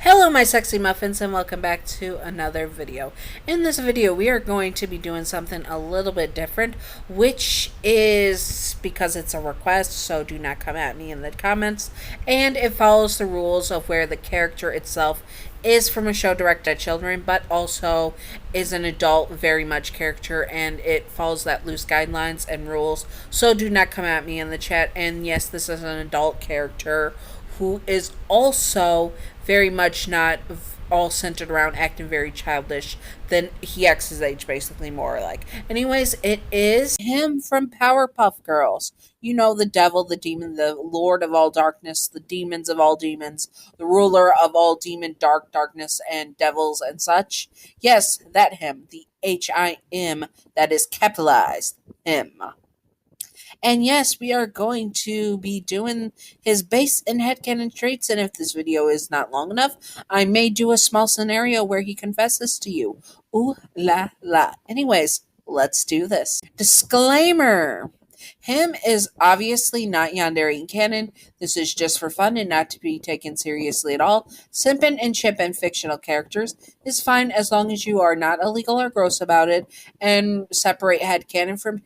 Hello my sexy muffins and welcome back to another video. In this video we are going to be doing something a little bit different, which is because it's a request, so do not come at me in the comments, and it follows the rules of where the character itself is from a show directed at children but also is an adult very much character, and it follows that loose guidelines and rules, so do not come at me in the chat. And yes, this is an adult character who is also very much not all centered around acting very childish. Then he acts his age, basically, more like. Anyways, it is him from Powerpuff Girls. You know, the devil, the demon, the lord of all darkness, the demons of all demons, the ruler of all demon, darkness, and devils and such. Yes, that him. The HIM that is capitalized. Him. And yes, we are going to be doing his base and headcanon traits. And if this video is not long enough, I may do a small scenario where he confesses to you. Ooh la la. Anyways, let's do this. Disclaimer. Him is obviously not Yandere in canon. This is just for fun and not to be taken seriously at all. Simpin' and chippin' fictional characters is fine as long as you are not illegal or gross about it and separate headcanon from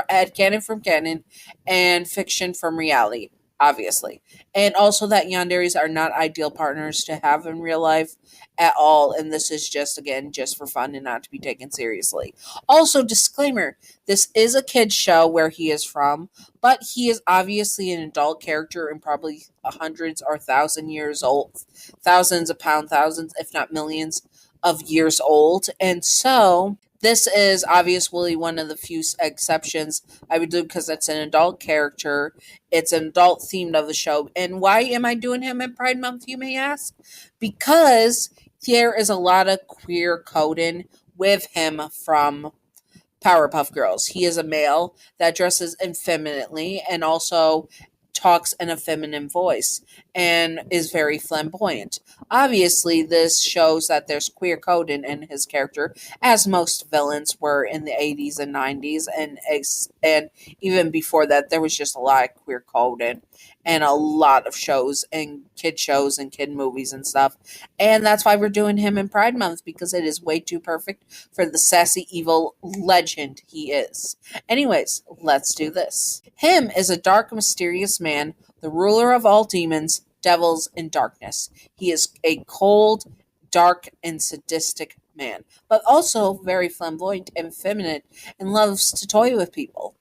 headcanon from canon and fiction from reality, obviously. And also that yanderes are not ideal partners to have in real life at all, and this is just, again, just for fun and not to be taken seriously. Also, disclaimer, this is a kid's show where he is from, but he is obviously an adult character and probably hundreds or thousands of pounds, thousands, if not millions of years old. And so this is obviously one of the few exceptions I would do because it's an adult character. It's an adult themed of the show. And why am I doing him in Pride Month, you may ask? Because there is a lot of queer coding with him from Powerpuff Girls. He is a male that dresses effeminately and also talks in a feminine voice and is very flamboyant. Obviously, this shows that there's queer coding in his character, as most villains were in the 80s and 90s, and even before that, there was just a lot of queer coding and a lot of shows and kid movies and stuff. And that's why we're doing him in Pride Month, because it is way too perfect for the sassy evil legend he is. Anyways, let's do this. Him is a dark, mysterious man, the ruler of all demons, devils, and darkness. He is a cold, dark, and sadistic man, but also very flamboyant and feminine and loves to toy with people.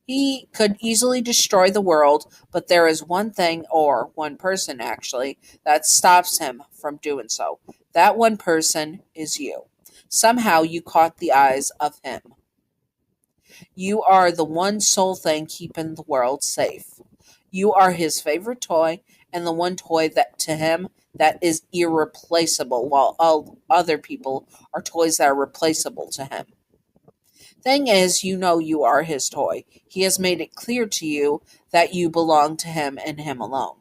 He could easily destroy the world, but there is one thing, or one person actually, that stops him from doing so. That one person is you. Somehow you caught the eyes of him. You are the one sole thing keeping the world safe. You are his favorite toy, and the one toy that to him that is irreplaceable, while all other people are toys that are replaceable to him. Thing is, you know you are his toy. He has made it clear to you that you belong to him and him alone.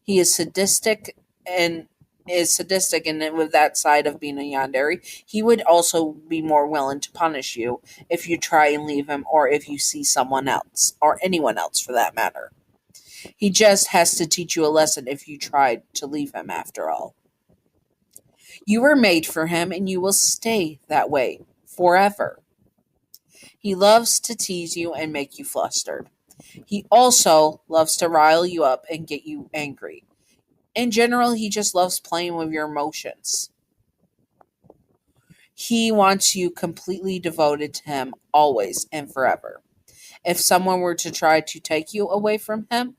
He is sadistic and with that side of being a yandere, he would also be more willing to punish you if you try and leave him, or if you see someone else, or anyone else for that matter. He just has to teach you a lesson if you tried to leave him after all. You were made for him and you will stay that way forever. He loves to tease you and make you flustered. He also loves to rile you up and get you angry. In general, he just loves playing with your emotions. He wants you completely devoted to him, always and forever. If someone were to try to take you away from him,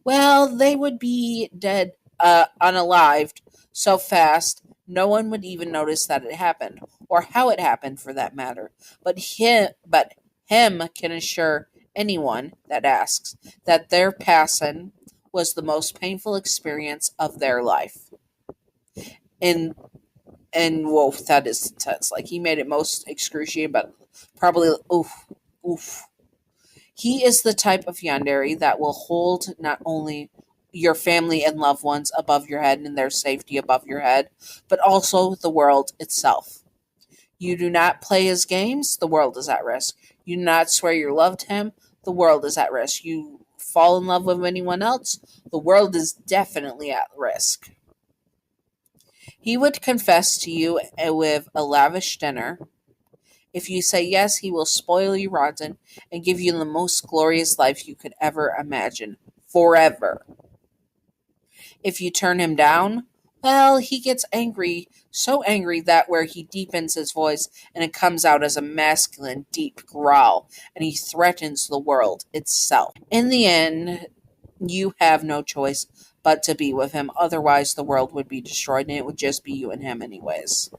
well, they would be dead, unalived, so fast no one would even notice that it happened, or how it happened for that matter. But him can assure anyone that asks that their passing was the most painful experience of their life. And whoa, that is intense. Like, he made it most excruciating, but probably oof. He is the type of yandere that will hold not only your family and loved ones above your head and their safety above your head, but also the world itself. You do not play his games, the world is at risk. You do not swear your love to him, the world is at risk. You fall in love with anyone else, the world is definitely at risk. He would confess to you with a lavish dinner. If you say yes, he will spoil you rotten and give you the most glorious life you could ever imagine. Forever. If you turn him down, well, he gets angry, so angry that where he deepens his voice and it comes out as a masculine, deep growl, and he threatens the world itself. In the end, you have no choice but to be with him, otherwise, the world would be destroyed and it would just be you and him, anyways.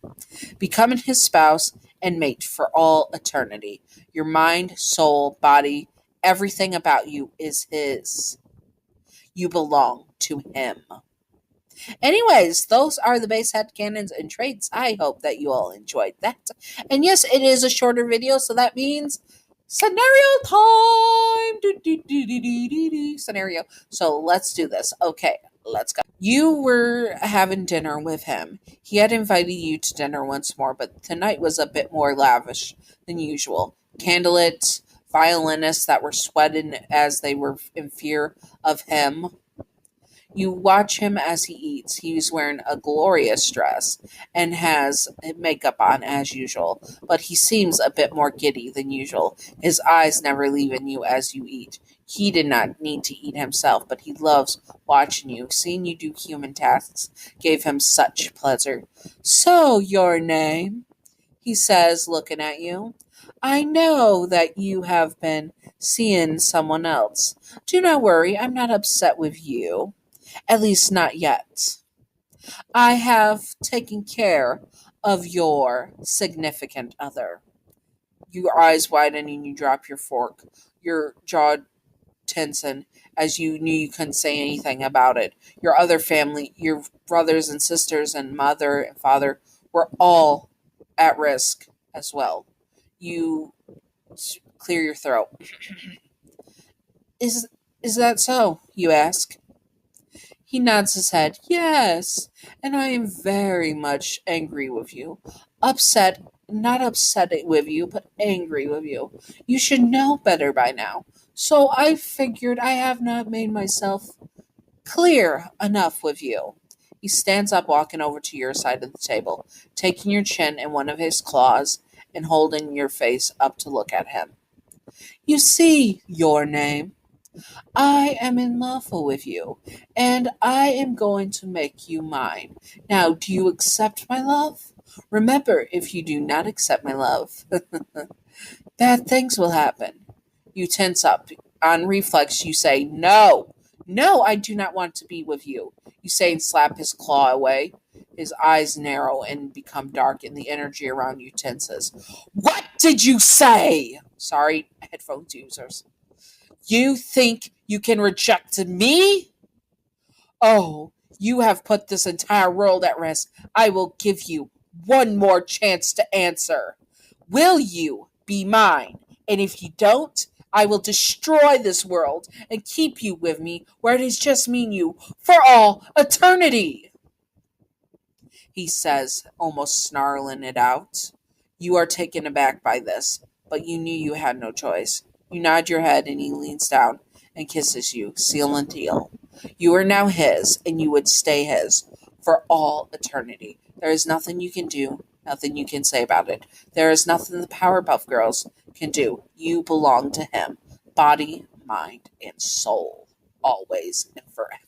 Becoming his spouse and mate for all eternity. Your mind, soul, body, everything about you is his. You belong to him. Anyways, those are the base headcanons and traits. I hope that you all enjoyed that. And yes, it is a shorter video, so that means scenario time. Scenario. So let's do this. Okay, let's go. You were having dinner with him. He had invited you to dinner once more, but tonight was a bit more lavish than usual. Candlelit violinists that were sweating as they were in fear of him. You watch him as he eats. He's wearing a glorious dress and has makeup on as usual, but he seems a bit more giddy than usual, his eyes never leaving you as you eat. He did not need to eat himself, but he loves watching you. Seeing you do human tasks gave him such pleasure. So, your name? He says, looking at you. I know that you have been seeing someone else. Do not worry, I'm not upset with you. At least not yet. I have taken care of your significant other. Your eyes widen and you drop your fork. Your jaw tenses as you knew you couldn't say anything about it. Your other family, your brothers and sisters and mother and father were all at risk as well. You clear your throat. Is that so? You ask. He nods his head. Yes, and I am very much angry with you. Upset, not upset with you, but angry with you. You should know better by now. So I figured I have not made myself clear enough with you. He stands up, walking over to your side of the table, taking your chin in one of his claws and holding your face up to look at him. You see, your name. I am in love with you, and I am going to make you mine. Now, do you accept my love? Remember, if you do not accept my love, bad things will happen. You tense up. On reflex, you say, No, no, I do not want to be with you. You say and slap his claw away. His eyes narrow and become dark, and the energy around you tenses. What did you say? Sorry, headphones users. You think you can reject me? Oh, you have put this entire world at risk. I will give you one more chance to answer. Will you be mine? And if you don't, I will destroy this world and keep you with me where it is just me and you for all eternity. He says, almost snarling it out. You are taken aback by this, but you knew you had no choice. You nod your head and he leans down and kisses you, seal and deal. You are now his, and you would stay his for all eternity. There is nothing you can do, nothing you can say about it. There is nothing the Powerpuff Girls can do. You belong to him, body, mind, and soul, always and forever.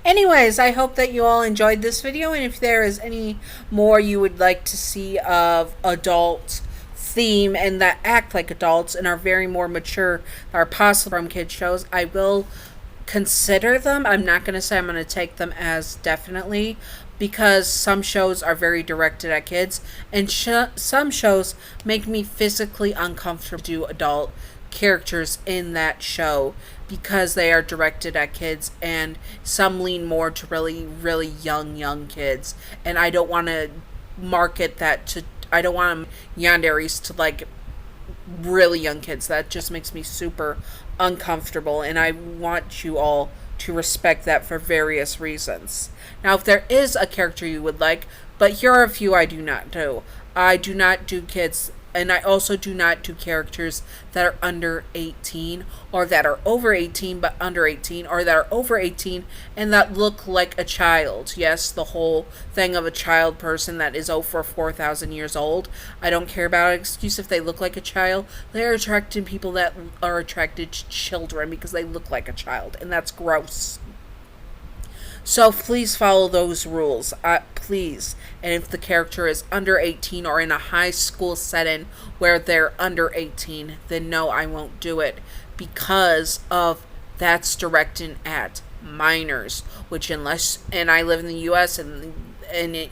Anyways, I hope that you all enjoyed this video, and if there is any more you would like to see of adult theme and that act like adults and are very more mature, are possible from kid shows, I will consider them. I'm not going to say I'm going to take them as definitely, because some shows are very directed at kids, and some shows make me physically uncomfortable to do adult characters in that show because they are directed at kids, and some lean more to really, really young kids, and I don't want to market that to, I don't want Yanderes to like really young kids. That just makes me super uncomfortable, and I want you all to respect that for various reasons. Now, if there is a character you would like, but here are a few I do not do. I do not do kids And I also do not do characters that are under 18 or that are over 18 but under 18 or that are over 18 and that look like a child. Yes, the whole thing of a child person that is over 4,000 years old. I don't care about an excuse if they look like a child. They're attracting people that are attracted to children because they look like a child, and that's gross. So please follow those rules. Please. And if the character is under 18 or in a high school setting where they're under 18, then no, I won't do it because of that's directed at minors, which unless, and I live in the US, and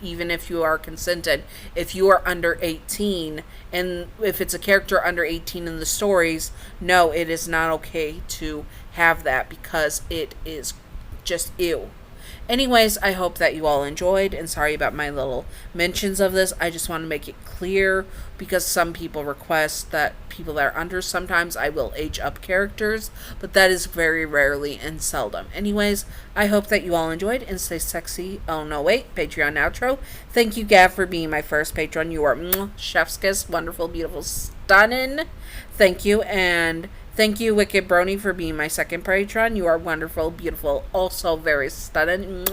even if you are consented, if you are under 18 and if it's a character under 18 in the stories, no, it is not okay to have that because it is just ew. Anyways, I hope that you all enjoyed, and sorry about my little mentions of this. I just want to make it clear because some people request that people that are under, sometimes I will age up characters, but that is very rarely and seldom. Anyways, I hope that you all enjoyed and stay sexy. Oh no, wait, Patreon outro. Thank you, Gav, for being my first patron. You are chef's kiss, wonderful, beautiful, stunning. Thank you, and thank you, Wicked Brony, for being my second patron. You are wonderful, beautiful, also very stunning.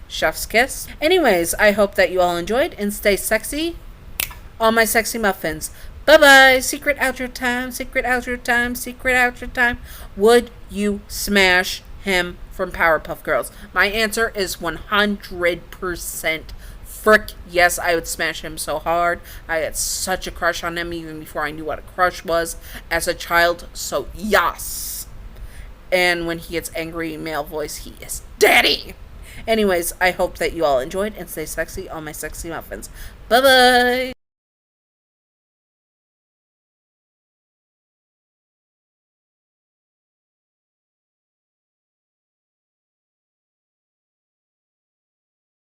Chef's kiss. Anyways, I hope that you all enjoyed and stay sexy. All my sexy muffins. Bye-bye. Secret outro time, secret outro time, secret outro time. Would you smash him from Powerpuff Girls? My answer is 100%. Frick, yes, I would smash him so hard. I had such a crush on him even before I knew what a crush was as a child. So, yes. And when he gets angry male voice, he is daddy. Anyways, I hope that you all enjoyed and stay sexy, all my sexy muffins. Bye-bye.